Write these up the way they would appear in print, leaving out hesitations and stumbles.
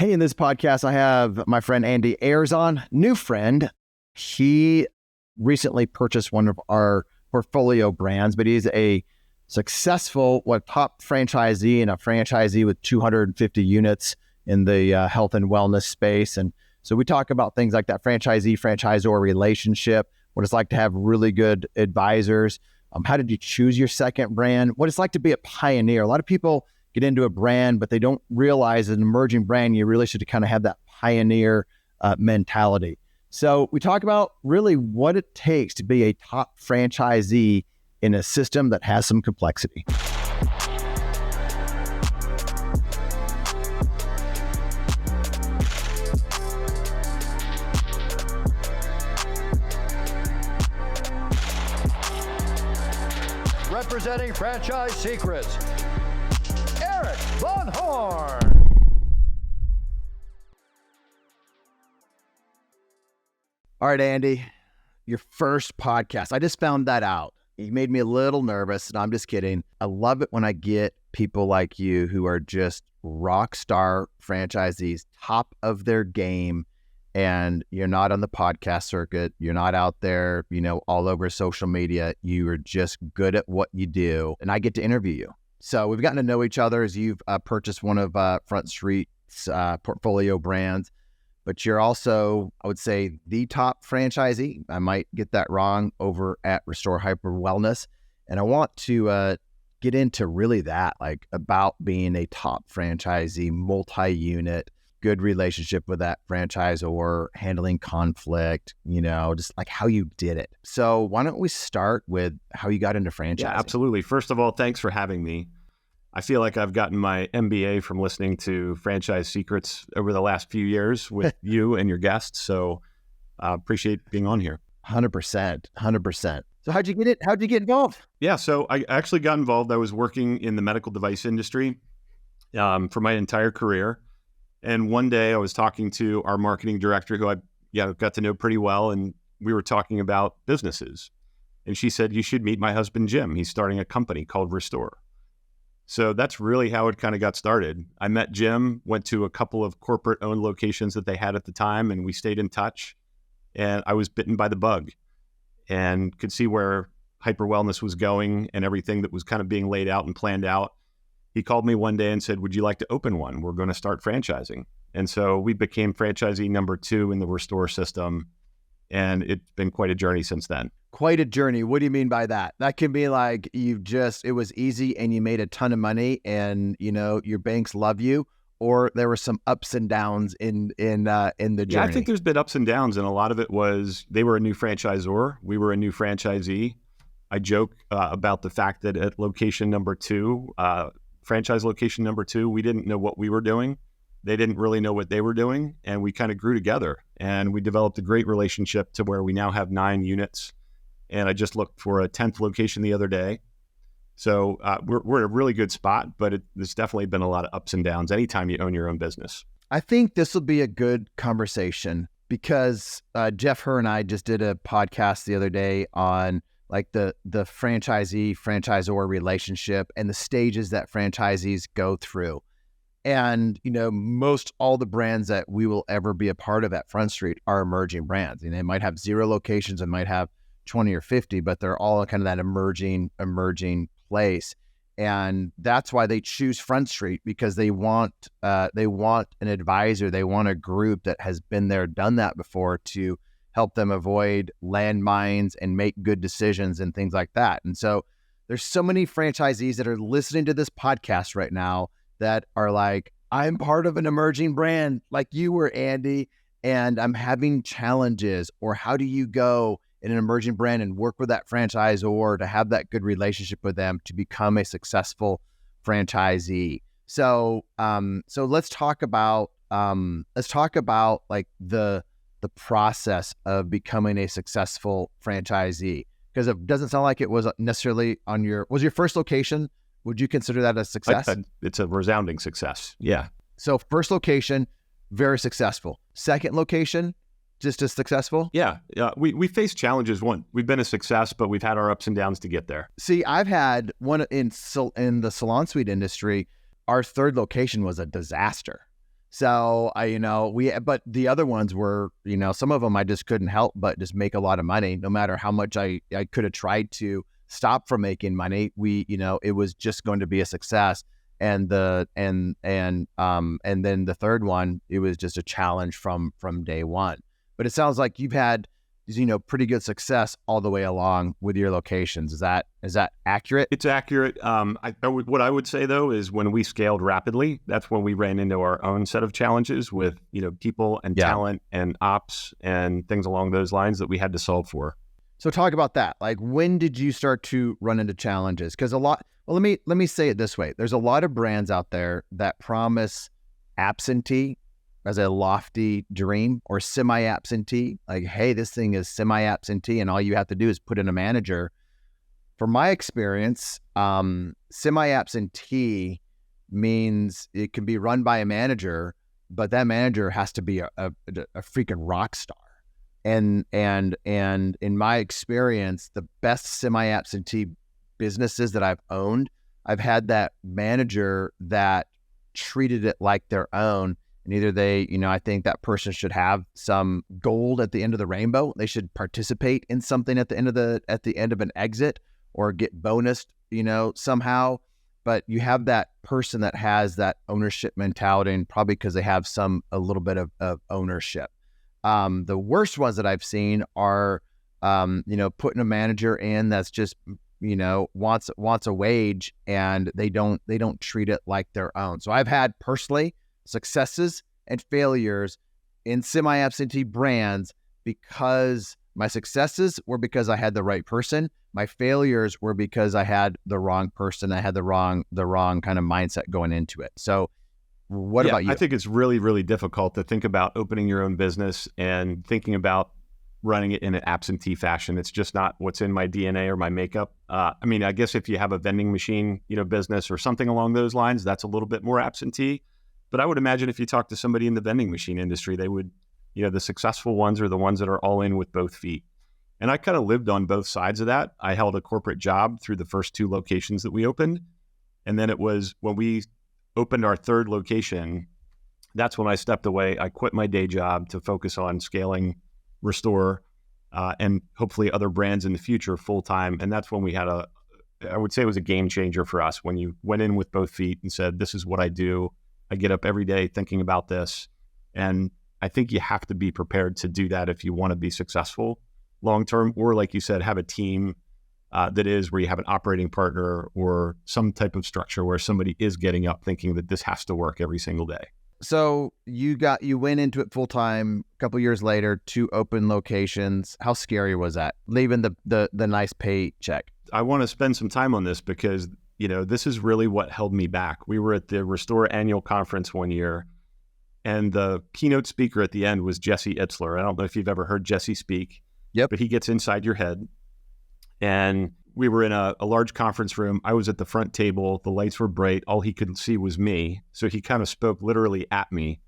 Hey, in this podcast, I have my friend Andy Ayers on, new friend. He recently purchased one of our portfolio brands, but he's a successful, top franchisee and a franchisee with 250 units in the health and wellness space. And so we talk about things like that franchisee-franchisor relationship, what it's like to have really good advisors. How did you choose your second brand? What it's like to be a pioneer. A lot of people get into a brand, but they don't realize as an emerging brand, you really should kind of have that pioneer mentality. So we talk about really what it takes to be a top franchisee in a system that has some complexity. Representing Franchise Secrets, Erik Von Horn. All right, Andy, your first podcast. I just found that out. You made me a little nervous. No, I'm just kidding. I love it when I get people like you who are just rock star franchisees, top of their game, and you're not on the podcast circuit. You're not out there, all over social media. You are just good at what you do, and I get to interview you. So we've gotten to know each other as you've purchased one of Front Street's portfolio brands, but you're also, I would say, the top franchisee. I might get that wrong over at Restore Hyper Wellness. And I want to get into really that, like about being a top franchisee, multi-unit, good relationship with that franchisor, handling conflict, just like how you did it. So why don't we start with how you got into franchising? Yeah, absolutely. First of all, thanks for having me. I feel like I've gotten my MBA from listening to Franchise Secrets over the last few years with you and your guests. So I appreciate being on here. 100%. So how'd you get involved? Yeah, so I actually got involved. I was working in the medical device industry for my entire career. And one day I was talking to our marketing director, who I got to know pretty well, and we were talking about businesses. And she said, "You should meet my husband, Jim. He's starting a company called Restore." So that's really how it kind of got started. I met Jim, went to a couple of corporate-owned locations that they had at the time, and we stayed in touch. And I was bitten by the bug and could see where hyper wellness was going and everything that was kind of being laid out and planned out. He called me one day and said, "Would you like to open one? We're going to start franchising." And so we became franchisee number 2 in the Restore system. And it's been quite a journey since then. Quite a journey. What do you mean by that? That can be like it was easy and you made a ton of money and, your banks love you, or there were some ups and downs in the journey. Yeah, I think there's been ups and downs, and a lot of it was they were a new franchisor. We were a new franchisee. I joke about the fact that at location number 2, franchise location number 2, we didn't know what we were doing. They didn't really know what they were doing. And we kind of grew together and we developed a great relationship to where we now have 9 units. And I just looked for a 10th location the other day. So we're in a really good spot, but there's definitely been a lot of ups and downs anytime you own your own business. I think this will be a good conversation because Jeff Herr and I just did a podcast the other day on like the franchisee-franchisor relationship and the stages that franchisees go through. And, most all the brands that we will ever be a part of at Front Street are emerging brands. And they might have 0 locations and might have 20 or 50, but they're all kind of that emerging place. And that's why they choose Front Street, because they want an advisor. They want a group that has been there, done that before, to help them avoid landmines and make good decisions and things like that. And so there's so many franchisees that are listening to this podcast right now that are like, I'm part of an emerging brand like you were, Andy, and I'm having challenges. Or how do you go in an emerging brand and work with that franchisor to have that good relationship with them to become a successful franchisee? So let's talk about like the process of becoming a successful franchisee, because it doesn't sound like it was necessarily was your first location. Would you consider that a success? It's a resounding success. Yeah. So first location, very successful. Second location, just as successful? Yeah. We faced challenges. We've been a success, but we've had our ups and downs to get there. See, I've had one in the salon suite industry. Our third location was a disaster. So but the other ones were, some of them I just couldn't help but just make a lot of money, no matter how much I could have tried to stop from making money. It was just going to be a success. And and then the third one, it was just a challenge from day one. But it sounds like you've had, pretty good success all the way along with your locations. Is that accurate? It's accurate. What I would say though is when we scaled rapidly, that's when we ran into our own set of challenges with people and talent and ops and things along those lines that we had to solve for. So talk about that. Like, when did you start to run into challenges? Because let me say it this way. There's a lot of brands out there that promise absentee as a lofty dream, or semi-absentee. Like, hey, this thing is semi-absentee and all you have to do is put in a manager. From my experience, semi-absentee means it can be run by a manager, but that manager has to be a freaking rock star. And in my experience, the best semi-absentee businesses that I've owned, I've had that manager that treated it like their own. And either they, I think that person should have some gold at the end of the rainbow. They should participate in something at the end of an exit, or get bonused, somehow. But you have that person that has that ownership mentality, and probably because they have a little bit of ownership. The worst ones that I've seen are, putting a manager in that's just, wants a wage, and they don't treat it like their own. So I've had personally successes and failures in semi-absentee brands, because my successes were because I had the right person. My failures were because I had the wrong person. I had the wrong kind of mindset going into it. So what about you? I think it's really, really difficult to think about opening your own business and thinking about running it in an absentee fashion. It's just not what's in my DNA or my makeup. I guess if you have a vending machine, business or something along those lines, that's a little bit more absentee. But I would imagine if you talk to somebody in the vending machine industry, they would, the successful ones are the ones that are all in with both feet. And I kind of lived on both sides of that. I held a corporate job through the first 2 locations that we opened. And then it was when we opened our 3rd location, that's when I stepped away. I quit my day job to focus on scaling Restore and hopefully other brands in the future full time. And that's when we had I would say it was a game changer for us, when you went in with both feet and said, this is what I do. I get up every day thinking about this. And I think you have to be prepared to do that if you want to be successful long-term, or like you said, have a team that is where you have an operating partner or some type of structure where somebody is getting up thinking that this has to work every single day. So you went into it full-time a couple years later, 2 open locations. How scary was that, leaving the nice paycheck? I want to spend some time on this because this is really what held me back. We were at the Restore annual conference one year, and the keynote speaker at the end was Jesse Itzler. I don't know if you've ever heard Jesse speak. Yep. But he gets inside your head. And we were in a large conference room. I was at the front table. The lights were bright. All he could see was me. So he kind of spoke literally at me,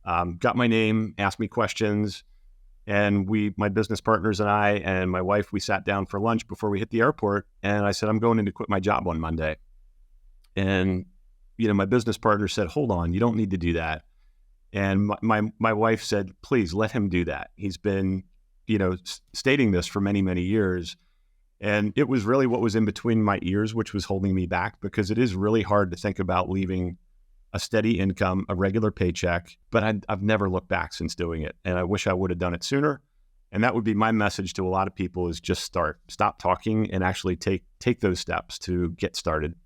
got my name, asked me questions. And my business partners and I and my wife, we sat down for lunch before we hit the airport. And I said, I'm going in to quit my job on Monday. And, my business partner said, hold on, you don't need to do that. And my wife said, please let him do that. He's been, stating this for many, many years. And it was really what was in between my ears, which was holding me back, because it is really hard to think about leaving a steady income, a regular paycheck, but I've never looked back since doing it. And I wish I would have done it sooner. And that would be my message to a lot of people, is just stop talking and actually take those steps to get started.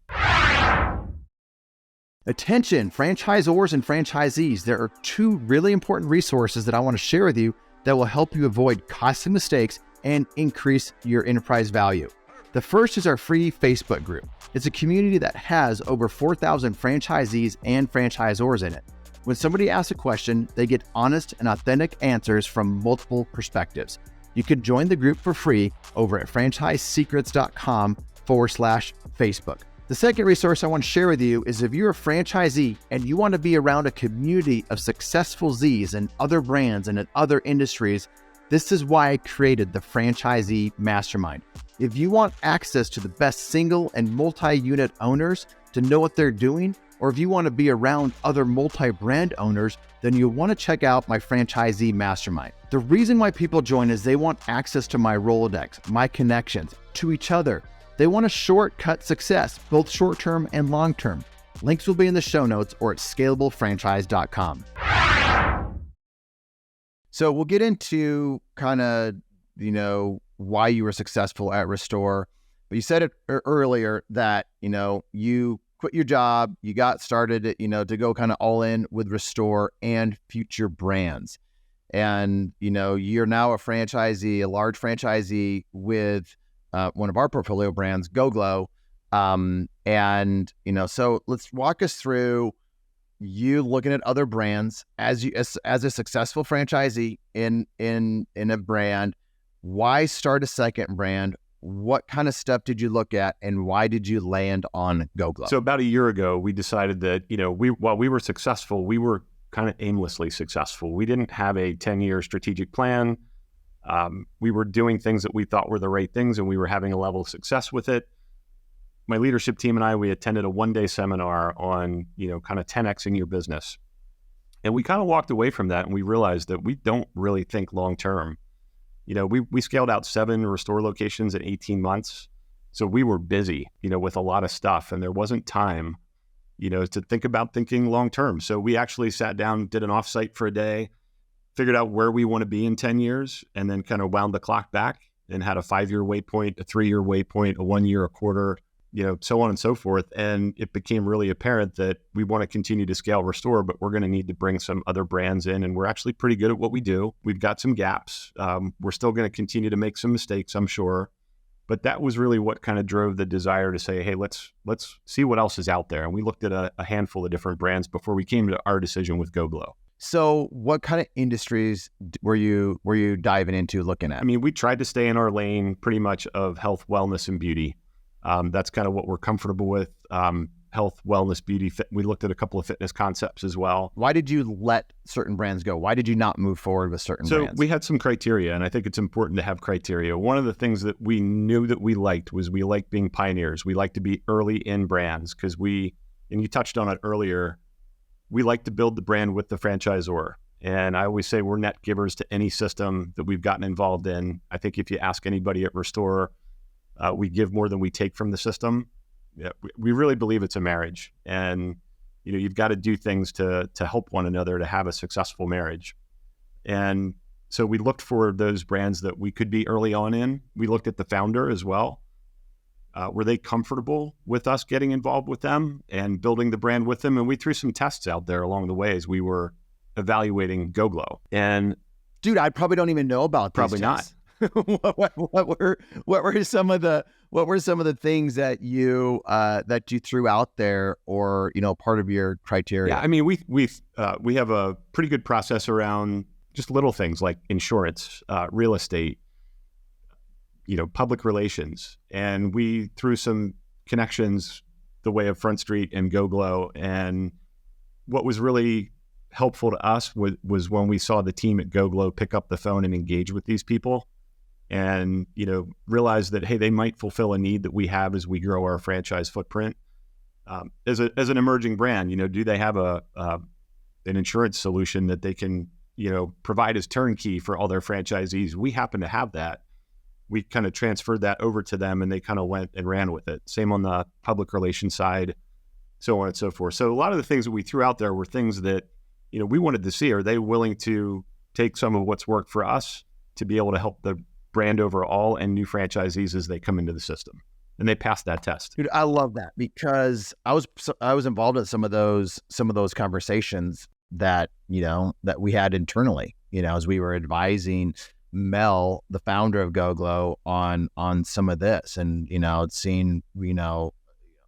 Attention, franchisors and franchisees. There are 2 really important resources that I want to share with you that will help you avoid costly mistakes and increase your enterprise value. The first is our free Facebook group. It's a community that has over 4,000 franchisees and franchisors in it. When somebody asks a question, they get honest and authentic answers from multiple perspectives. You can join the group for free over at franchisesecrets.com/Facebook. The second resource I want to share with you is if you're a franchisee and you want to be around a community of successful Zs and other brands and in other industries, this is why I created the Franchisee Mastermind. If you want access to the best single and multi-unit owners to know what they're doing, or if you want to be around other multi-brand owners, then you'll want to check out my Franchisee Mastermind. The reason why people join is they want access to my Rolodex, my connections, to each other. They want a shortcut success, both short-term and long-term. Links will be in the show notes or at scalablefranchise.com. So we'll get into kind of, why you were successful at Restore. But you said it earlier that, you quit your job, you got started, to go kind of all in with Restore and future brands. And, you're now a franchisee, a large franchisee with one of our portfolio brands, goGLOW. So let's walk us through you looking at other brands as a successful franchisee in a brand. Why start a second brand? What kind of stuff did you look at, and why did you land on goGLOW? So about a year ago, we decided that, while we were successful, we were kind of aimlessly successful. We didn't have a 10-year strategic plan. We were doing things that we thought were the right things, and we were having a level of success with it. My leadership team and I, we attended a one-day seminar on, kind of 10Xing your business. And we kind of walked away from that, and we realized that we don't really think long-term. We scaled out 7 Restore locations in 18 months. So we were busy, with a lot of stuff, and there wasn't time, to think about thinking long-term. So we actually sat down, did an offsite for a day, figured out where we want to be in 10 years, and then kind of wound the clock back and had a 5-year waypoint, a 3-year waypoint, a 1-year, a quarter, so on and so forth. And it became really apparent that we want to continue to scale Restore, but we're going to need to bring some other brands in. And we're actually pretty good at what we do. We've got some gaps. We're still going to continue to make some mistakes, I'm sure. But that was really what kind of drove the desire to say, hey, let's see what else is out there. And we looked at a handful of different brands before we came to our decision with goGLOW. So what kind of industries were you diving into, looking at? I mean, we tried to stay in our lane pretty much of health, wellness, and beauty. That's kind of what we're comfortable with. Health, wellness, beauty. We looked at a couple of fitness concepts as well. Why did you let certain brands go? Why did you not move forward with certain brands? So we had some criteria, and I think it's important to have criteria. One of the things that we knew that we liked was we liked being pioneers. We like to be early in brands because and you touched on it earlier, we like to build the brand with the franchisor. And I always say we're net givers to any system that we've gotten involved in. I think if you ask anybody at Restore, we give more than we take from the system. Yeah, we really believe it's a marriage, and you've got to do things to help one another to have a successful marriage. And so we looked for those brands that we could be early on in. We looked at the founder as well. Were they comfortable with us getting involved with them and building the brand with them? And we threw some tests out there along the way as we were evaluating goGLOW. And dude, I probably don't even know about these probably tests. Not. What were some of the things that you threw out there, or part of your criteria? Yeah, I mean, we have a pretty good process around just little things like insurance, real estate, public relations, and we threw some connections the way of Front Street and goGLOW. And what was really helpful to us was when we saw the team at goGLOW pick up the phone and engage with these people. And, realize that, hey, they might fulfill a need that we have as we grow our franchise footprint. As an emerging brand, do they have an insurance solution that they can, provide as turnkey for all their franchisees? We happen to have that. We kind of transferred that over to them, and they kind of went and ran with it. Same on the public relations side, so on and so forth. So a lot of the things that we threw out there were things that, we wanted to see. Are they willing to take some of what's worked for us to be able to help the brand overall and new franchisees as they come into the system? And they passed that test. Dude, I love that, because I was involved in some of those conversations that that we had internally, as we were advising Mel, the founder of goGLOW, on some of this. And seeing,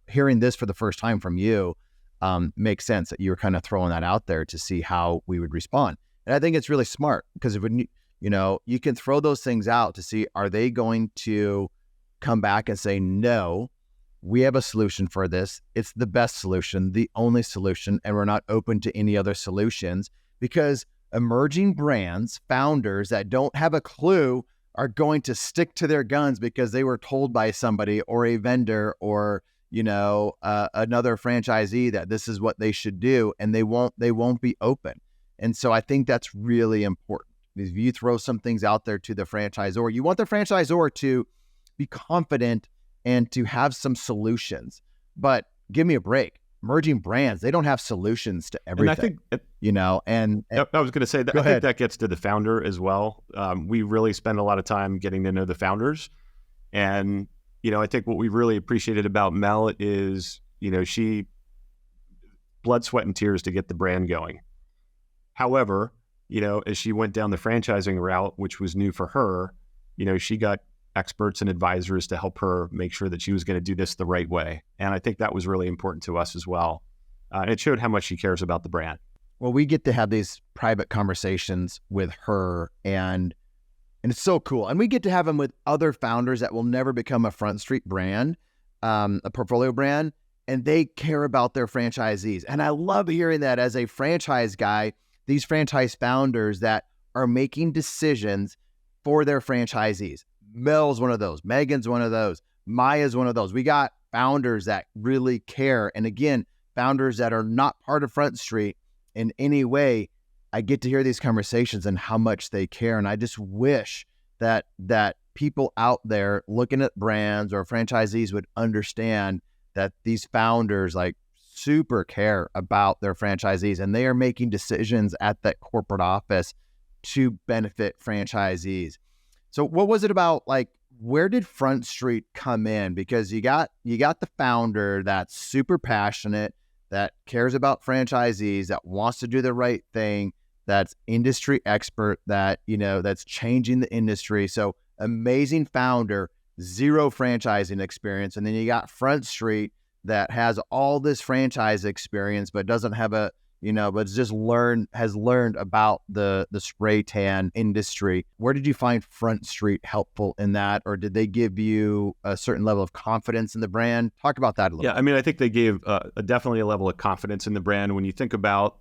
hearing this for the first time from you makes sense that you were kind of throwing that out there to see how we would respond. And I think it's really smart, because when you can throw those things out to see, are they going to come back and say, no, we have a solution for this. It's the best solution, the only solution, and we're not open to any other solutions. Because emerging brands, founders that don't have a clue, are going to stick to their guns because they were told by somebody or a vendor or, another franchisee that this is what they should do, and they won't be open. And so I think that's really important. If you throw some things out there to the franchisor, you want the franchisor to be confident and to have some solutions. But give me a break. Emerging brands, they don't have solutions to everything. And I think, I was going to say that I think that gets to the founder as well. We really spend a lot of time getting to know the founders. And, I think what we really appreciated about Mel is, she blood, sweat, and tears to get the brand going. However, as she went down the franchising route, which was new for her, she got experts and advisors to help her make sure that she was going to do this the right way. And I think that was really important to us as well. And it showed how much she cares about the brand. Well, we get to have these private conversations with her, and it's so cool. And we get to have them with other founders that will never become a Front Street brand, a portfolio brand, and they care about their franchisees. And I love hearing that as a franchise guy, these franchise founders that are making decisions for their franchisees. Mel's one of those. Megan's one of those. Maya's one of those. We got founders that really care. And again, founders that are not part of Front Street in any way. I get to hear these conversations and how much they care. And I just wish that people out there looking at brands or franchisees would understand that these founders super care about their franchisees, and they are making decisions at that corporate office to benefit franchisees. So what was it about, where did Front Street come in? Because you got the founder that's super passionate, that cares about franchisees, that wants to do the right thing, that's industry expert, that's changing the industry. So amazing founder, zero franchising experience. And then you got Front Street that has all this franchise experience, but doesn't have but has learned about the spray tan industry. Where did you find Front Street helpful in that? Or did they give you a certain level of confidence in the brand? Talk about that a little bit. Yeah, I mean, I think they gave definitely a level of confidence in the brand. When you think about,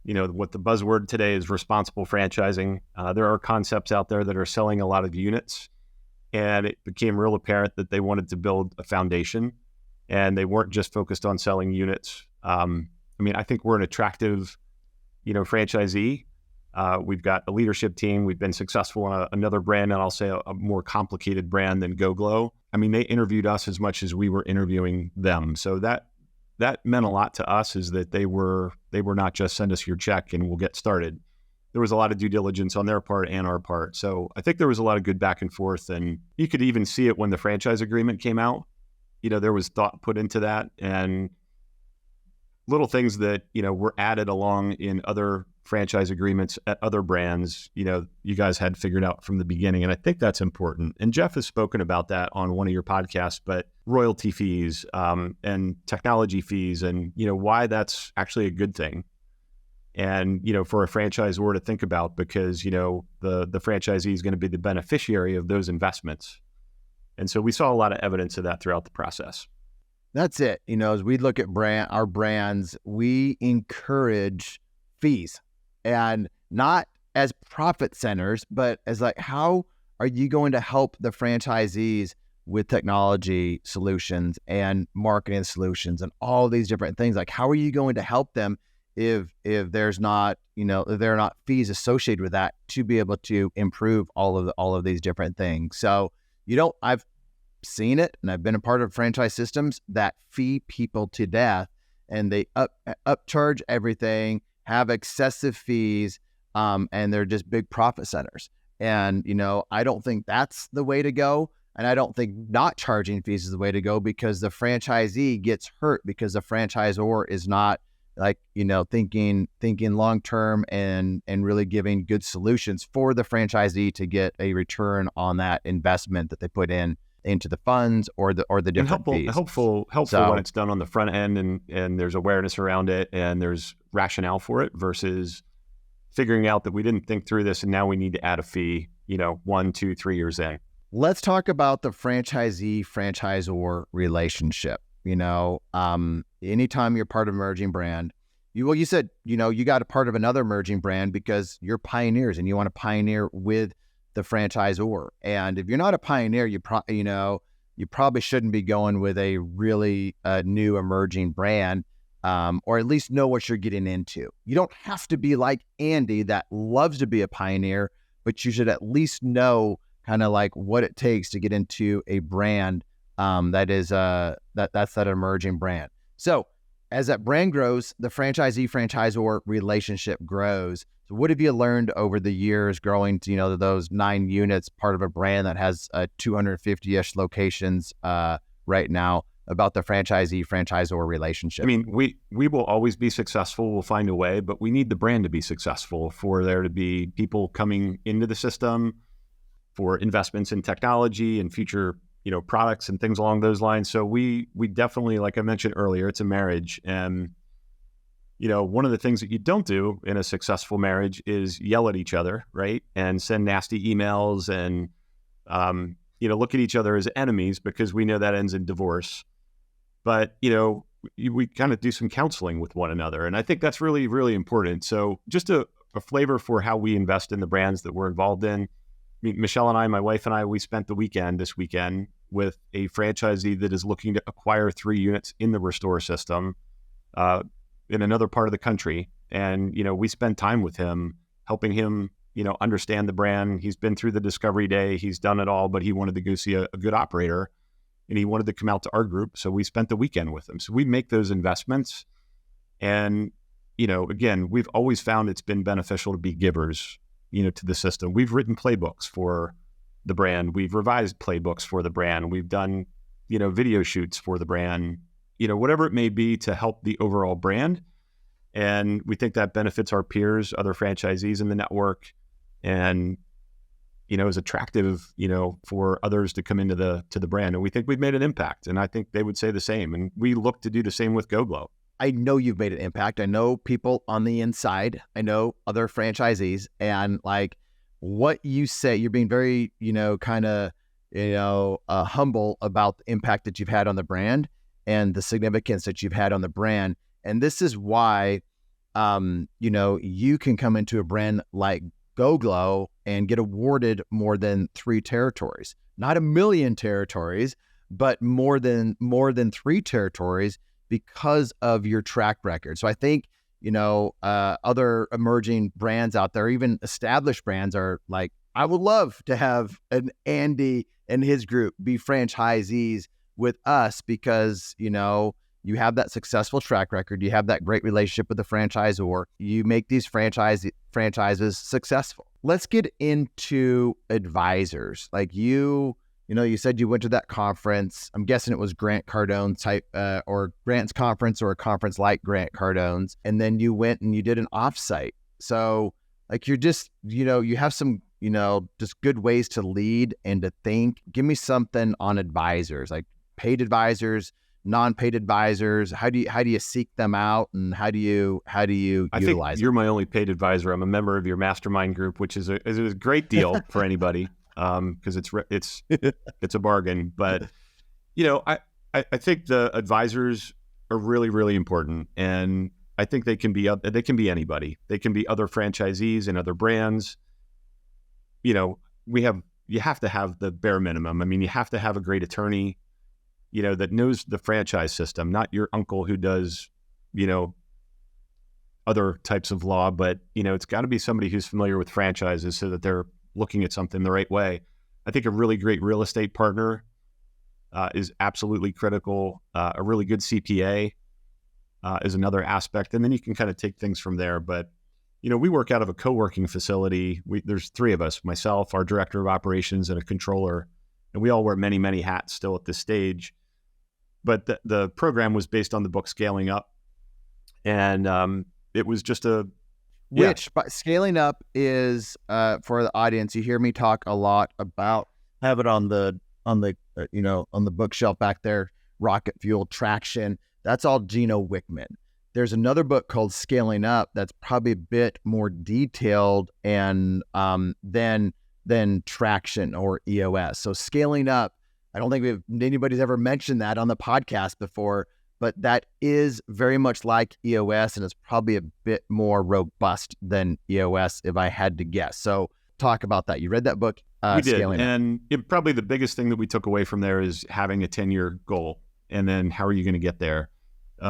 what the buzzword today is responsible franchising, there are concepts out there that are selling a lot of units. And it became real apparent that they wanted to build a foundation, and they weren't just focused on selling units. I think we're an attractive, franchisee. We've got a leadership team. We've been successful on another brand, and I'll say a more complicated brand than goGLOW. They interviewed us as much as we were interviewing them. So that meant a lot to us, is that they were not just send us your check and we'll get started. There was a lot of due diligence on their part and our part. So I think there was a lot of good back and forth, and you could even see it when the franchise agreement came out. There was thought put into that, and little things that, were added along in other franchise agreements at other brands, you guys had figured out from the beginning. And I think that's important. And Jeff has spoken about that on one of your podcasts, but royalty fees and technology fees, and, why that's actually a good thing. And, for a franchisor to think about, because, the franchisee is going to be the beneficiary of those investments. And so we saw a lot of evidence of that throughout the process. That's it. As we look at our brands, we encourage fees, and not as profit centers, but as how are you going to help the franchisees with technology solutions and marketing solutions and all these different things? How are you going to help them if there's not, if there are not fees associated with that to be able to improve all of these different things? So, I've seen it, and I've been a part of franchise systems that fee people to death, and they upcharge everything, have excessive fees, and they're just big profit centers. And, I don't think that's the way to go. And I don't think not charging fees is the way to go, because the franchisee gets hurt because the franchisor is not thinking long-term and really giving good solutions for the franchisee to get a return on that investment that they put into the funds or the different fees. Helpful when it's done on the front end, and there's awareness around it, and there's rationale for it, versus figuring out that we didn't think through this and now we need to add a fee, 1, 2, 3 years in. Let's talk about the franchisee-franchisor relationship. Anytime you're part of an emerging brand, you said, you got a part of another emerging brand because you're pioneers and you want to pioneer with the franchisor. And if you're not a pioneer, you probably shouldn't be going with a really new emerging brand, or at least know what you're getting into. You don't have to be like Andy that loves to be a pioneer, but you should at least know kind of like what it takes to get into a brand that's that emerging brand. So as that brand grows, the franchisee-franchisor relationship grows. So what have you learned over the years growing to, those 9 units, part of a brand that has 250-ish locations right now, about the franchisee-franchisor relationship? I mean, we will always be successful. We'll find a way, but we need the brand to be successful for there to be people coming into the system, for investments in technology and future products and things along those lines. So we definitely, like I mentioned earlier, it's a marriage. And, one of the things that you don't do in a successful marriage is yell at each other, right? And send nasty emails and, look at each other as enemies, because we know that ends in divorce. But, we kind of do some counseling with one another. And I think that's really, really important. So just a flavor for how we invest in the brands that we're involved in. I mean, Michelle and I, my wife and I, we spent this weekend with a franchisee that is looking to acquire 3 units in the Restore system in another part of the country. And, we spent time with him, helping him, understand the brand. He's been through the discovery day. He's done it all, but he wanted to go see a good operator, and he wanted to come out to our group. So we spent the weekend with him. So we make those investments. And, again, we've always found it's been beneficial to be givers, to the system. We've written playbooks for the brand. We've revised playbooks for the brand. We've done, video shoots for the brand, whatever it may be to help the overall brand. And we think that benefits our peers, other franchisees in the network, and, is attractive, for others to come into the brand. And we think we've made an impact. And I think they would say the same. And we look to do the same with goGLOW. I know you've made an impact. I know people on the inside. I know other franchisees, and like what you say, you're being very, humble about the impact that you've had on the brand and the significance that you've had on the brand. And this is why, you can come into a brand like goGLOW and get awarded more than 3 territories, not 1 million territories, but more than 3 territories, because of your track record. So I think, other emerging brands out there, even established brands, are like, I would love to have an Andy and his group be franchisees with us, because, you have that successful track record. You have that great relationship with the franchisor. You make these franchises successful. Let's get into advisors. Like you said you went to that conference. I'm guessing it was Grant Cardone's type, or Grant's conference, or a conference like Grant Cardone's. And then you went and you did an offsite. So like you're just, you have some, just good ways to lead and to think. Give me something on advisors, like paid advisors, non-paid advisors. How do you seek them out, and how do you utilize think you're my only paid advisor. I'm a member of your mastermind group, which is a great deal for anybody. Because it's a bargain. But I think the advisors are really, really important, and I think they can be anybody. They can be other franchisees and other brands. You have to have the bare minimum. I mean, you have to have a great attorney, that knows the franchise system, not your uncle who does, other types of law, but it's got to be somebody who's familiar with franchises, so that they're looking at something the right way. I think a really great real estate partner is absolutely critical. A really good CPA is another aspect. And then you can kind of take things from there. But, we work out of a co-working facility. There's 3 of us, myself, our director of operations, and a controller. And we all wear many, many hats still at this stage. But the program was based on the book Scaling Up. And it was just but Scaling Up is, for the audience, you hear me talk a lot about, have it on the bookshelf back there, Rocket Fuel, Traction. That's all Gino Wickman. There's another book called Scaling Up that's probably a bit more detailed and than Traction or EOS. So Scaling Up, I don't think anybody's ever mentioned that on the podcast before, but that is very much like EOS, and it's probably a bit more robust than EOS if I had to guess. So talk about that. You read that book, We did. Scaling Up. And probably the biggest thing that we took away from there is having a 10-year goal. And then how are you going to get there?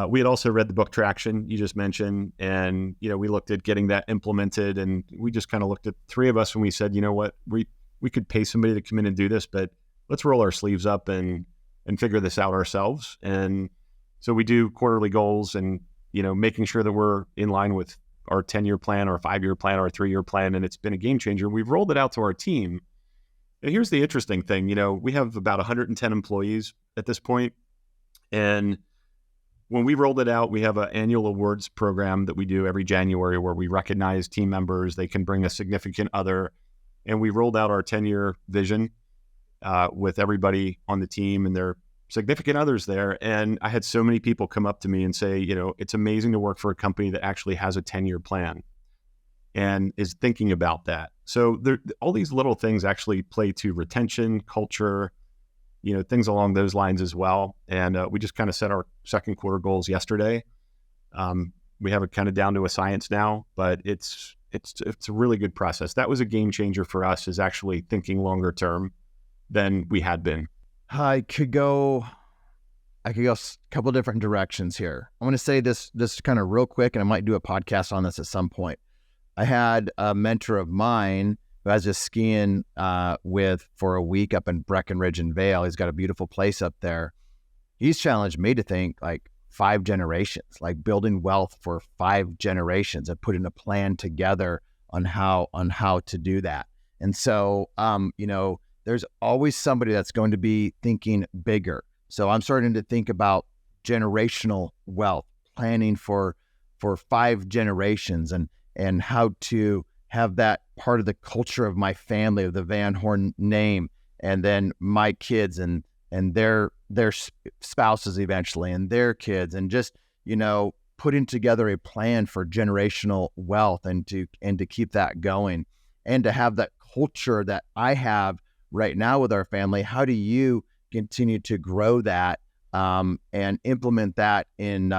We had also read the book Traction, you just mentioned. And, we looked at getting that implemented. And we just kind of looked at three of us and we said, you know what, we could pay somebody to come in and do this, but let's roll our sleeves up and figure this out ourselves. And so we do quarterly goals and, making sure that we're in line with our 10-year plan, our 5-year plan, our 3-year plan. And it's been a game changer. We've rolled it out to our team. And here's the interesting thing, we have about 110 employees at this point. And when we rolled it out, we have an annual awards program that we do every January where we recognize team members. They can bring a significant other. And we rolled out our 10-year vision with everybody on the team and their significant others there. And I had so many people come up to me and say, it's amazing to work for a company that actually has a 10-year plan and is thinking about that. So all these little things actually play to retention, culture, things along those lines as well. And we just kind of set our second quarter goals yesterday. We have it kind of down to a science now, but it's a really good process. That was a game changer for us, is actually thinking longer term than we had been. I could go a couple different directions here. I'm going to say this kind of real quick, and I might do a podcast on this at some point. I had a mentor of mine who I was just skiing with for a week up in Breckenridge and Vail. He's got a beautiful place up there. He's challenged me to think like 5 generations, like building wealth for 5 generations and putting a plan together on how to do that. And so, there's always somebody that's going to be thinking bigger. So I'm starting to think about generational wealth, planning for 5 generations and how to have that part of the culture of my family, of the Van Horn name, and then my kids and their spouses eventually, and their kids, and just, putting together a plan for generational wealth and to keep that going, and to have that culture that I have right now with our family. How do you continue to grow that and implement that in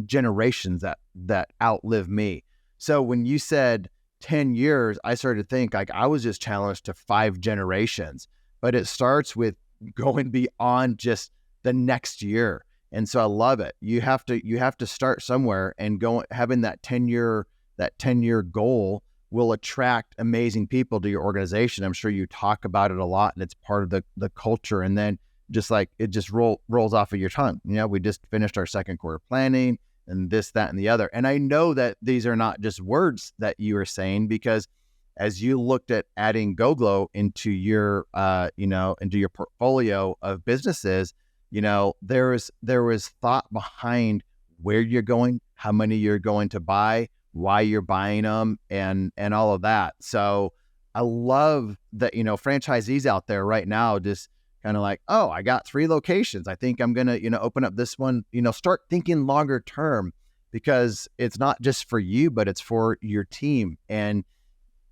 generations that outlive me? So when you said 10 years, I started to think like I was just challenged to 5 generations, but it starts with going beyond just the next year. And so I love it. You have to start somewhere, and having that 10-year goal will attract amazing people to your organization. I'm sure you talk about it a lot, and it's part of the culture. And then just like it just rolls off of your tongue. We just finished our second quarter planning and this, that, and the other. And I know that these are not just words that you are saying, because as you looked at adding goGLOW into your, into your portfolio of businesses, there was thought behind where you're going, how many you're going to buy, why you're buying them, and all of that. So I love that, franchisees out there right now just kind of like, oh, I got 3 locations. I think I'm going to, open up this one, start thinking longer term, because it's not just for you, but it's for your team. And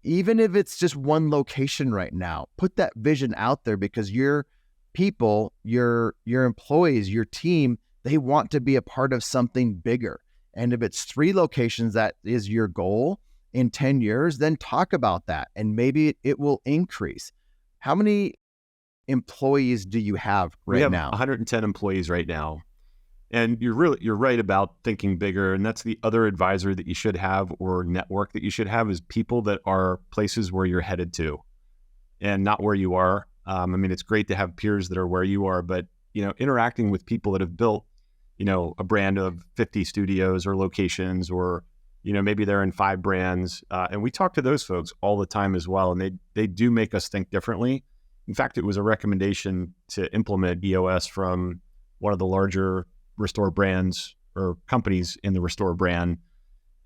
even if it's just 1 location right now, put that vision out there, because your people, your employees, your team, they want to be a part of something bigger. And if it's 3 locations that is your goal in 10 years, then talk about that, and maybe it will increase. How many employees do you have right now? We have 110 employees right now. And you're right about thinking bigger. And that's the other advisor that you should have, or network that you should have, is people that are places where you're headed to and not where you are. It's great to have peers that are where you are, but, interacting with people that have built, a brand of 50 studios or locations, or, maybe they're in 5 brands. And we talk to those folks all the time as well. And they do make us think differently. In fact, it was a recommendation to implement EOS from one of the larger Restore brands or companies in the Restore brand.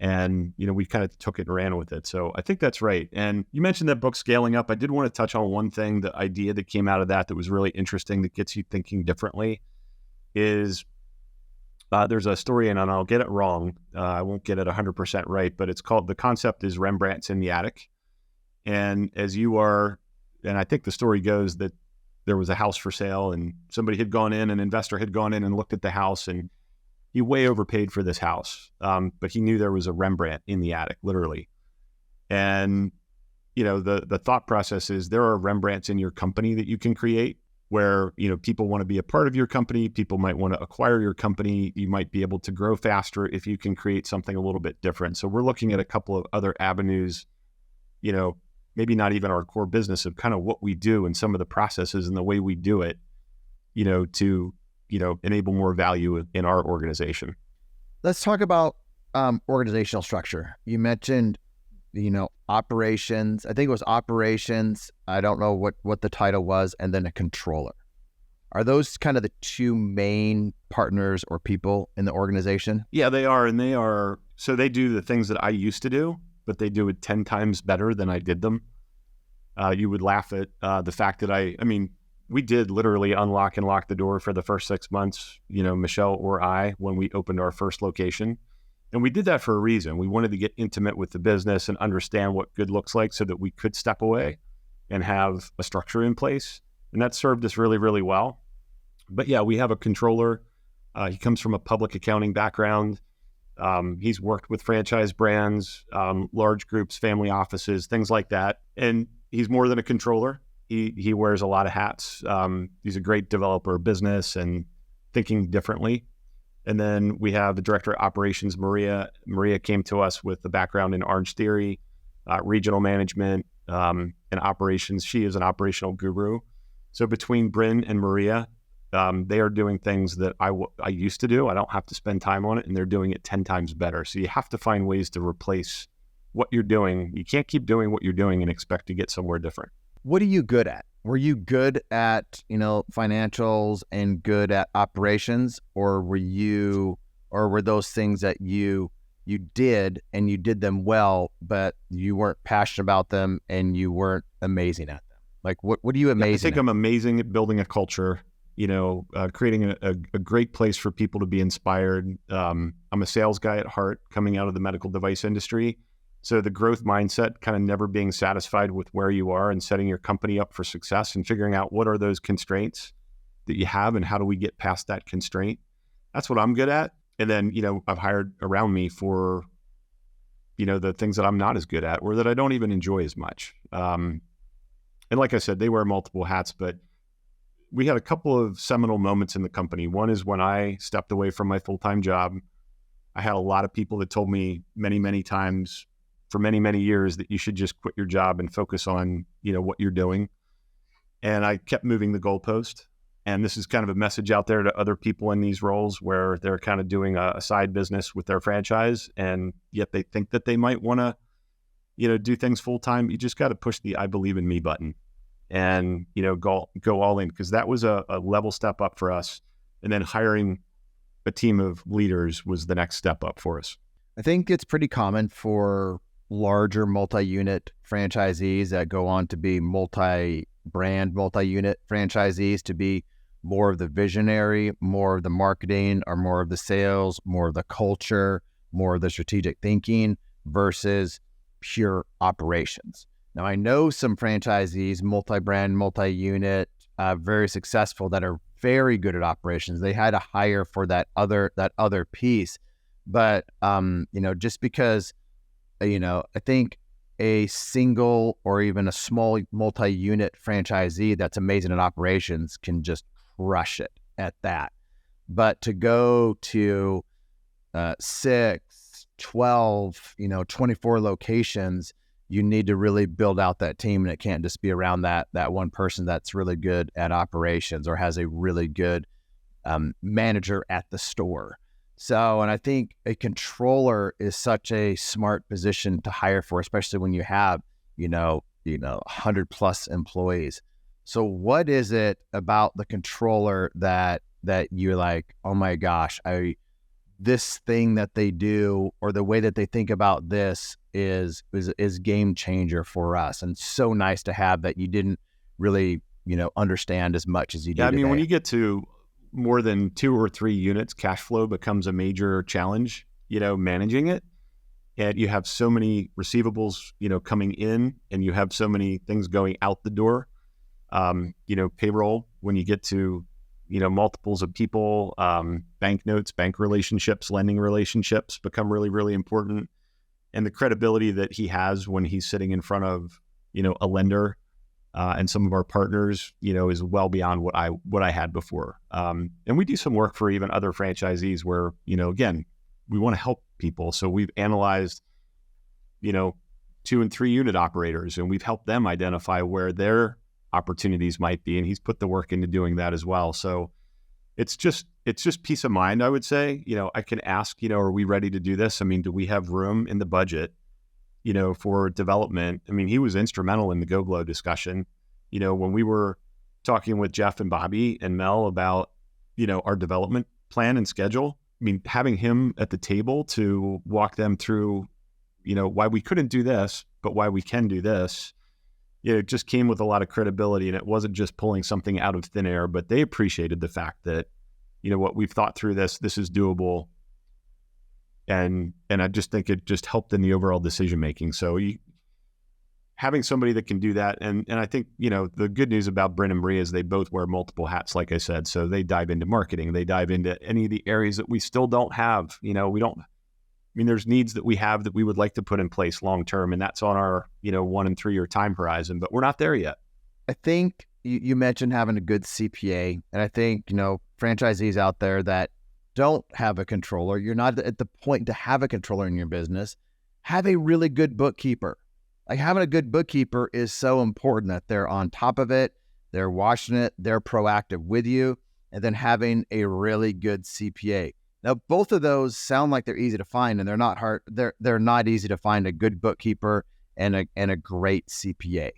And, we kind of took it and ran with it. So I think that's right. And you mentioned that book, Scaling Up. I did want to touch on one thing, the idea that came out of that was really interesting, that gets you thinking differently, is there's a story, and I'll get it wrong. I won't get it 100% right, but the concept is Rembrandts in the attic. And and I think the story goes that there was a house for sale, and somebody had gone in, an investor had gone in and looked at the house, and he way overpaid for this house. But he knew there was a Rembrandt in the attic, literally. And the thought process is there are Rembrandts in your company that you can create where, people want to be a part of your company. People might want to acquire your company. You might be able to grow faster if you can create something a little bit different. So we're looking at a couple of other avenues, maybe not even our core business of kind of what we do and some of the processes and the way we do it, to, enable more value in our organization. Let's talk about organizational structure. You mentioned, operations. I think it was operations. I don't know what the title was, and then a controller. Are those kind of the two main partners or people in the organization? Yeah, they are. And so they do the things that I used to do, but they do it 10 times better than I did them. You would laugh at the fact that we did literally unlock and lock the door for the first 6 months, Michelle or I, when we opened our first location. And we did that for a reason. We wanted to get intimate with the business and understand what good looks like so that we could step away and have a structure in place. And that served us really, really well. But yeah, we have a controller. He comes from a public accounting background. He's worked with franchise brands, large groups, family offices, things like that. And he's more than a controller. He wears a lot of hats. He's a great developer of business and thinking differently. And then we have the director of operations, Maria. Maria came to us with a background in Orange Theory, regional management, and operations. She is an operational guru. So between Bryn and Maria, they are doing things that I used to do. I don't have to spend time on it, and they're doing it 10 times better. So you have to find ways to replace what you're doing. You can't keep doing what you're doing and expect to get somewhere different. What are you good at? Were you good at, financials and good at operations, or were those things that you did and you did them well, but you weren't passionate about them and you weren't amazing at them? Like, what are you amazing I think at? I'm amazing at building a culture, creating a great place for people to be inspired. I'm a sales guy at heart, coming out of the medical device industry. So the growth mindset, kind of never being satisfied with where you are and setting your company up for success and figuring out what are those constraints that you have and how do we get past that constraint. That's what I'm good at. And then, I've hired around me for, the things that I'm not as good at or that I don't even enjoy as much. And like I said, they wear multiple hats, but we had a couple of seminal moments in the company. One is when I stepped away from my full-time job. I had a lot of people that told me many, many times for many, many years that you should just quit your job and focus on, what you're doing. And I kept moving the goalpost. And this is kind of a message out there to other people in these roles where they're kind of doing a side business with their franchise, and yet they think that they might want to, do things full time. You just got to push the I believe in me button and, go all in, because that was a level step up for us. And then hiring a team of leaders was the next step up for us. I think it's pretty common for larger multi-unit franchisees that go on to be multi-brand, multi-unit franchisees to be more of the visionary, more of the marketing, or more of the sales, more of the culture, more of the strategic thinking versus pure operations. Now, I know some franchisees, multi-brand, multi-unit, very successful, that are very good at operations. They had to hire for that other piece. But, just because, I think a single or even a small multi-unit franchisee that's amazing at operations can just crush it at that. But to go to 6, 12, 24 locations, you need to really build out that team, and it can't just be around that one person that's really good at operations or has a really good manager at the store. So, and I think a controller is such a smart position to hire for, especially when you have, 100 plus employees. So what is it about the controller that you're like, oh my gosh, this thing that they do or the way that they think about this is game changer for us, and so nice to have that you didn't really, understand as much as you do today. When you get to more than 2 or 3 units, cash flow becomes a major challenge, managing it. And you have so many receivables, coming in, and you have so many things going out the door. Payroll, when you get to, multiples of people, banknotes, bank relationships, lending relationships become really, really important. And the credibility that he has when he's sitting in front of, a lender and some of our partners, is well beyond what I had before. And we do some work for even other franchisees where, again, we want to help people. So we've analyzed, 2 and 3 unit operators, and we've helped them identify where their opportunities might be. And he's put the work into doing that as well. So it's just peace of mind, I would say. I can ask, are we ready to do this? I mean, do we have room in the budget, for development? I mean, he was instrumental in the goGLOW discussion. When we were talking with Jeff and Bobby and Mel about, our development plan and schedule, I mean, having him at the table to walk them through, why we couldn't do this, but why we can do this, it just came with a lot of credibility. And it wasn't just pulling something out of thin air, but they appreciated the fact that, what we've thought through this is doable. And I just think it just helped in the overall decision making. So having somebody that can do that, and I think, the good news about Bryn and Maria is they both wear multiple hats, like I said. So they dive into marketing, they dive into any of the areas that we still don't have. There's needs that we have that we would like to put in place long term, and that's on our 1 and 3 year time horizon, but we're not there yet. I think you mentioned having a good CPA, and I think, franchisees out there that don't have a controller, you're not at the point to have a controller in your business, have a really good bookkeeper. Like, having a good bookkeeper is so important, that they're on top of it, they're watching it, they're proactive with you, and then having a really good CPA. Now, both of those sound like they're easy to find, and they're not hard. They're not easy to find a good bookkeeper and a great CPA.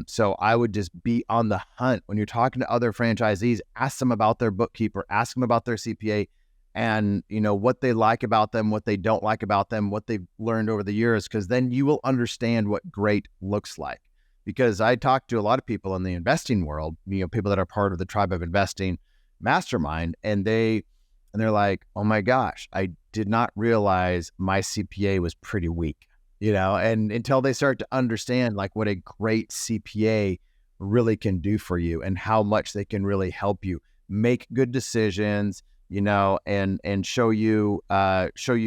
So I would just be on the hunt when you're talking to other franchisees. Ask them about their bookkeeper, ask them about their CPA, and what they like about them, what they don't like about them, what they've learned over the years, because then you will understand what great looks like. Because I talk to a lot of people in the investing world, people that are part of the Tribe of Investing mastermind, and they're like, oh my gosh, I did not realize my CPA was pretty weak, and until they start to understand like what a great CPA really can do for you and how much they can really help you make good decisions, and show you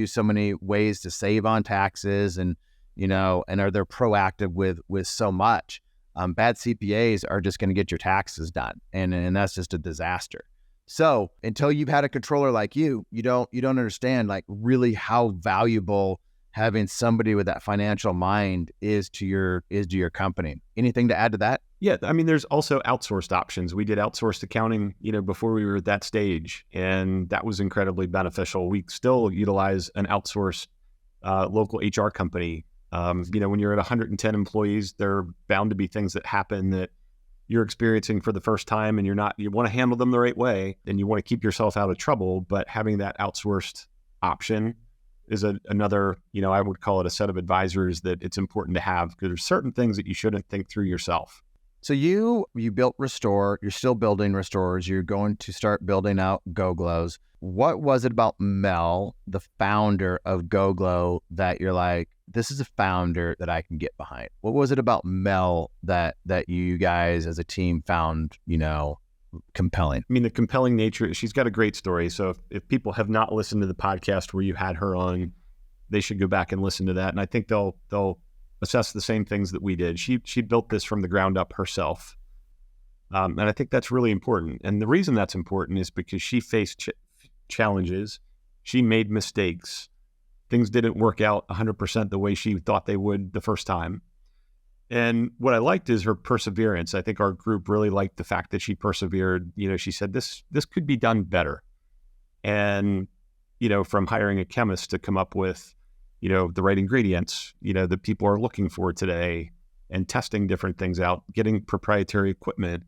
so many ways to save on taxes, and are they're proactive with so much. Bad CPAs are just going to get your taxes done, and that's just a disaster. So until you've had a controller like you don't understand like really how valuable having somebody with that financial mind is to your company. Anything to add to that? Yeah, there's also outsourced options. We did outsourced accounting, before we were at that stage, and that was incredibly beneficial. We still utilize an outsourced local HR company. When you're at 110 employees, there are bound to be things that happen that you're experiencing for the first time, and you want to handle them the right way, and you want to keep yourself out of trouble. But having that outsourced option is another, I would call it a set of advisors that it's important to have, because there's certain things that you shouldn't think through yourself. So you built Restore, you're still building Restores, you're going to start building out goGLOWs. What was it about Mel, the founder of goGLOW, that you're like, this is a founder that I can get behind? What was it about Mel that you guys as a team found, compelling? The compelling nature, she's got a great story. So if people have not listened to the podcast where you had her on, they should go back and listen to that. And I think they'll assess the same things that we did. She built this from the ground up herself. And I think that's really important. And the reason that's important is because she faced challenges. She made mistakes. Things didn't work out 100% the way she thought they would the first time. And what I liked is her perseverance. I think our group really liked the fact that she persevered. She said, this could be done better. And, from hiring a chemist to come up with, the right ingredients, that people are looking for today, and testing different things out, getting proprietary equipment.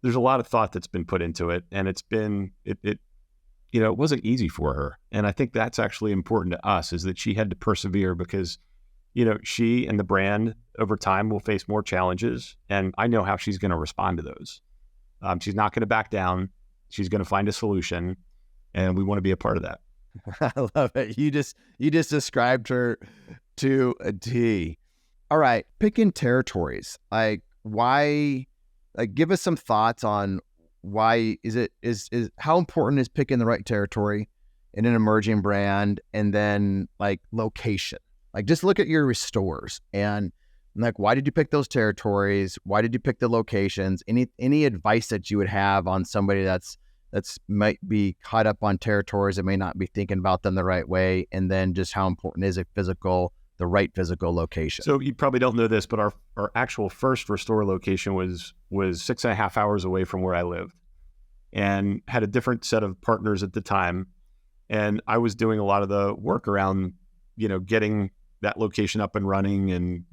There's a lot of thought that's been put into it, and it's been, it wasn't easy for her. And I think that's actually important to us, is that she had to persevere, because, she and the brand over time will face more challenges, and I know how she's going to respond to those. She's not going to back down. She's going to find a solution, and we want to be a part of that. I love it. You just described her to a T. All right. Picking territories. Like, why, give us some thoughts on why is how important is picking the right territory in an emerging brand, and then location. Just look at your restores, and Like, why did you pick those territories? Why did you pick the locations? Any advice that you would have on somebody that's might be caught up on territories and may not be thinking about them the right way, and then just how important is the right physical location? So you probably don't know this, but our actual first Restore location was 6.5 hours away from where I lived, and had a different set of partners at the time. And I was doing a lot of the work around, getting that location up and running and,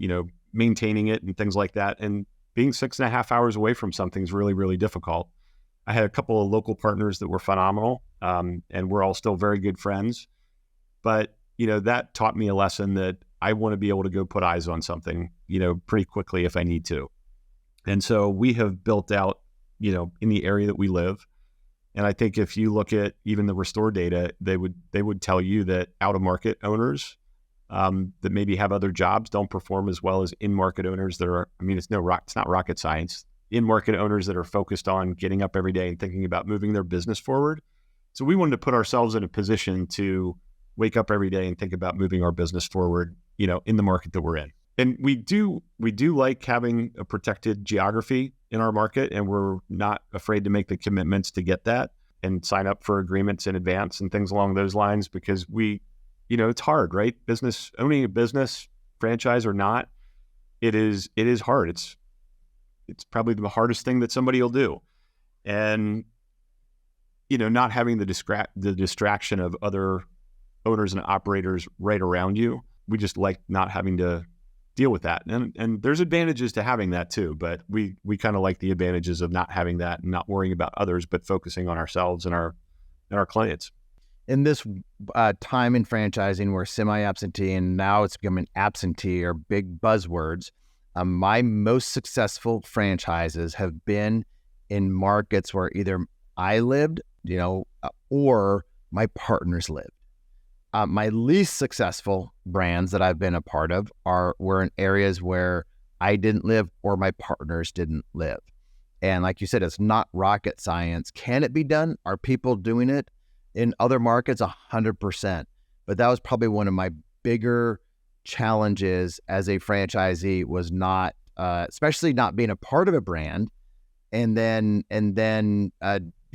maintaining it and things like that. And being 6.5 hours away from something is really, really difficult. I had a couple of local partners that were phenomenal, and we're all still very good friends. But, that taught me a lesson that I want to be able to go put eyes on something, pretty quickly if I need to. And so we have built out, in the area that we live. And I think if you look at even the Restore data, they would tell you that out-of-market owners that maybe have other jobs don't perform as well as in-market owners that are, it's not rocket science. In-market owners that are focused on getting up every day and thinking about moving their business forward. So we wanted to put ourselves in a position to wake up every day and think about moving our business forward, in the market that we're in. And we do like having a protected geography in our market, and we're not afraid to make the commitments to get that and sign up for agreements in advance and things along those lines, because it's hard, right? Owning a business, franchise or not, it is hard. It's probably the hardest thing that somebody will do. And, not having the distraction of other owners and operators right around you, we just like not having to deal with that. And there's advantages to having that too, but we kind of like the advantages of not having that and not worrying about others, but focusing on ourselves and our clients. In this time in franchising where semi-absentee and now it's becoming absentee are big buzzwords, my most successful franchises have been in markets where either I lived, or my partners lived. My least successful brands that I've been a part of were in areas where I didn't live or my partners didn't live. And like you said, it's not rocket science. Can it be done? Are people doing it in other markets? 100%. But that was probably one of my bigger challenges as a franchisee, was not, especially not being a part of a brand, and then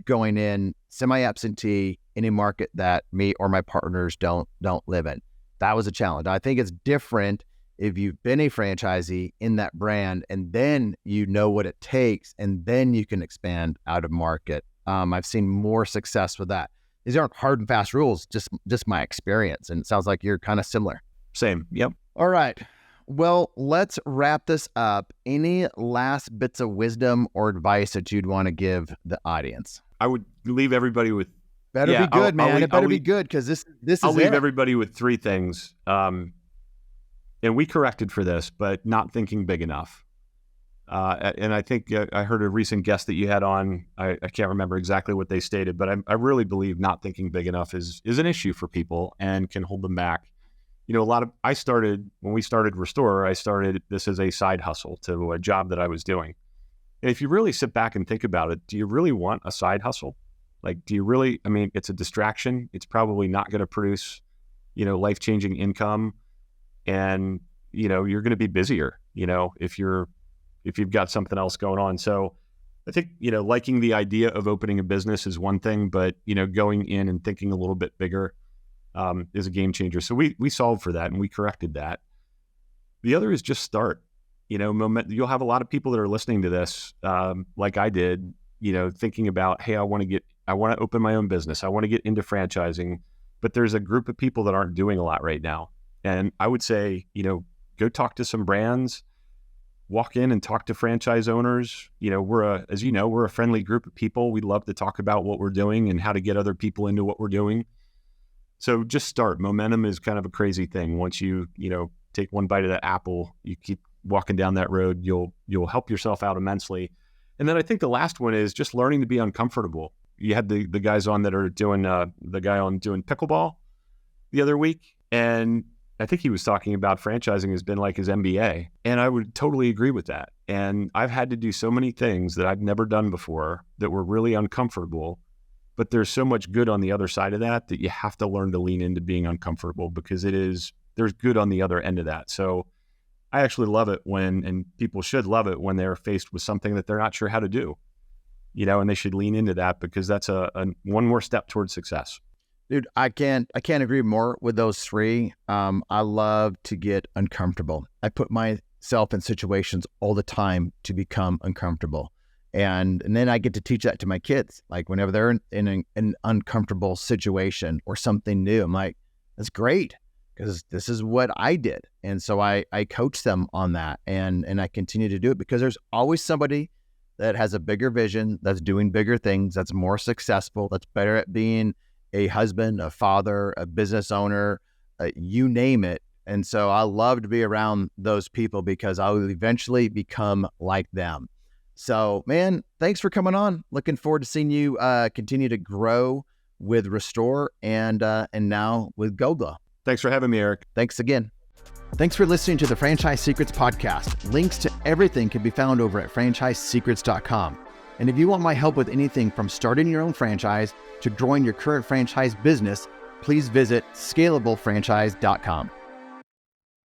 going in semi-absentee in a market that me or my partners don't live in. That was a challenge. I think it's different if you've been a franchisee in that brand and then you know what it takes and then you can expand out of market. I've seen more success with that. These aren't hard and fast rules, just my experience. And it sounds like you're kind of similar. Same. Yep. All right. Well, let's wrap this up. Any last bits of wisdom or advice that you'd want to give the audience? I would leave everybody with Better be good, man. It better be good, because this is I'll leave everybody with three things. And we corrected for this, but not thinking big enough. And I think I heard a recent guest that you had on. I can't remember exactly what they stated, but I really believe not thinking big enough is an issue for people and can hold them back. When we started Restore, I started this as a side hustle to a job that I was doing. And if you really sit back and think about it, do you really want a side hustle? Like, do you really, it's a distraction. It's probably not going to produce, life-changing income. And, you're going to be busier, if you've got something else going on. So I think, liking the idea of opening a business is one thing, but, going in and thinking a little bit bigger is a game changer. So we solved for that and we corrected that. The other is just start. You'll have a lot of people that are listening to this, like I did, thinking about, hey, I want to open my own business. I want to get into franchising, but there's a group of people that aren't doing a lot right now. And I would say, go talk to some brands, walk in and talk to franchise owners. We're a friendly group of people. We love to talk about what we're doing and how to get other people into what we're doing. So just start. Momentum is kind of a crazy thing. Once you take one bite of that apple, you keep walking down that road, you'll help yourself out immensely. And then I think the last one is just learning to be uncomfortable. You had the guys on that are doing the guy on doing pickleball the other week, and I think he was talking about franchising has been like his MBA, and I would totally agree with that. And I've had to do so many things that I've never done before that were really uncomfortable, but there's so much good on the other side of that you have to learn to lean into being uncomfortable, because there's good on the other end of that. So I actually love it when, and people should love it when they're faced with something that they're not sure how to do, and they should lean into that because that's a one more step towards success. Dude, I can't agree more with those three. I love to get uncomfortable. I put myself in situations all the time to become uncomfortable. And then I get to teach that to my kids. Like whenever they're in an uncomfortable situation or something new, I'm like, that's great because this is what I did. And so I coach them on that and I continue to do it because there's always somebody that has a bigger vision, that's doing bigger things, that's more successful, that's better at being a husband, a father, a business owner, you name it. And so I love to be around those people because I will eventually become like them. So, man, thanks for coming on. Looking forward to seeing you continue to grow with Restore and now with goGLOW. Thanks for having me, Eric. Thanks again. Thanks for listening to the Franchise Secrets podcast. Links to everything can be found over at franchisesecrets.com. And if you want my help with anything from starting your own franchise to growing your current franchise business, please visit scalablefranchise.com.